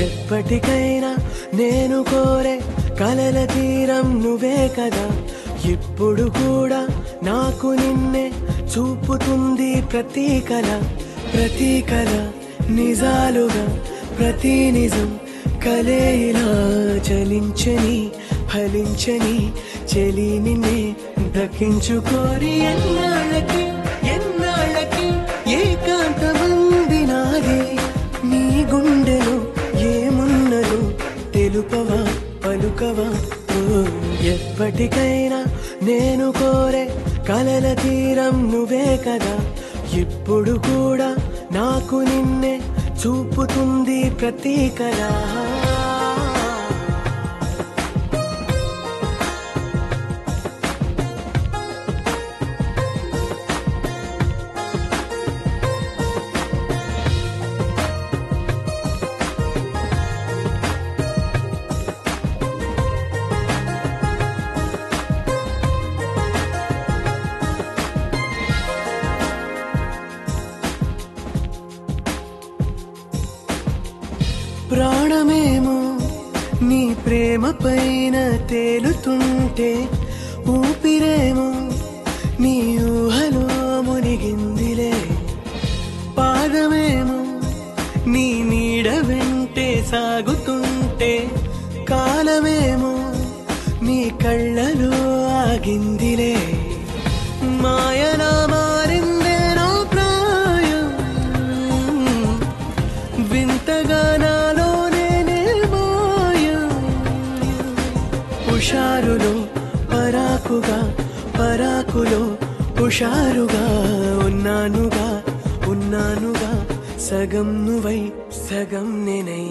ఎప్పటికైనా నేను కోరే కలల తీరం నువ్వే కదా. ఇప్పుడు కూడా నాకు నిన్నే చూపుతుంది ప్రతి కళ. ప్రతి కళ నిజాలుగా, ప్రతి నిజం కలే ఇలా చలించని ఫలించని చెలి నిన్నే దక్కించుకోరి. ఎన్నాళ్ళకి ఎన్నాళ్ళకి ఏకాంతమంది నాది. నీ గుండెలో ఏమున్నదో తెలుపవా పలుకవా. ఎప్పటికైనా నేను కోరే కలల తీరం నువ్వే కదా. ఇప్పుడు కూడా నాకు నిన్నే చూపుతుంది ప్రతి కళ. ప్రాణమేమో నీ ప్రేమ పైన తేలుతుంటే, ఊపిరేమో నీ ఊహలో మునిగిందిలే. పాదమేమో నీ నీడ వెంటే సాగుతుంటే, కాలమేమో నీ కళ్ళలో ఆగిందిలే. మాయనా మారిందే నా ప్రాయం, వింతగా నాలోనే మాయం. హుషారులో పరాకుగా, పరాకులో హుషారుగా ఉన్నానుగా, ఉన్నానుగా సగం నువ్వై సగం నేనై.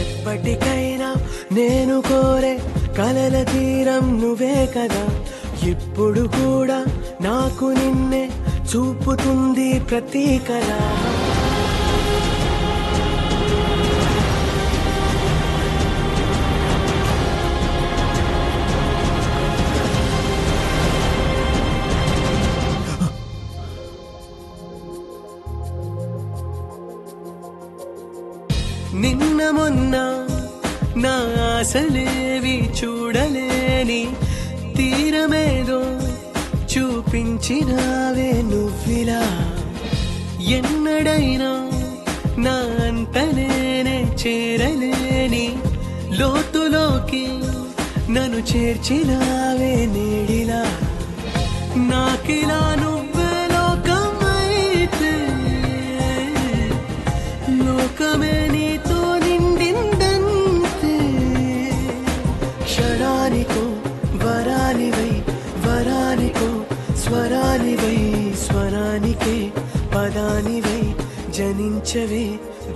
ఎప్పటికైనా నేను కోరే కలల తీరం నువ్వే కదా. ఇప్పుడు కూడా నాకు నిన్నే చూపుతుంది ప్రతి కళ. నిన్న మొన్న నా ఆశలేవి చూడలేని తీరమేదో చూపించినావే నువ్విలా. ఎన్నడైనా నా అంత నేనే చేరలేని లోతులోకి నన్ను చేర్చినావే నేడిలా. నాకిలా నువ్వే లోకమైతే, లోకమే నీతో నిండిందంతే. క్షణానికో వరానివై, వరానికో స్వరానివై, స్వరానికే పదానివై జనించవే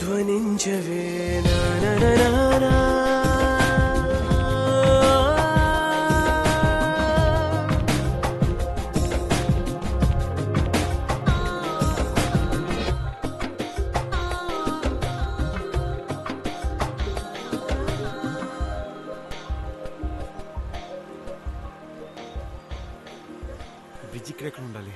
ధ్వనించవే. నా బ్రిడ్జ్ ఇక్కడ ఎక్కడ ఉండాలి?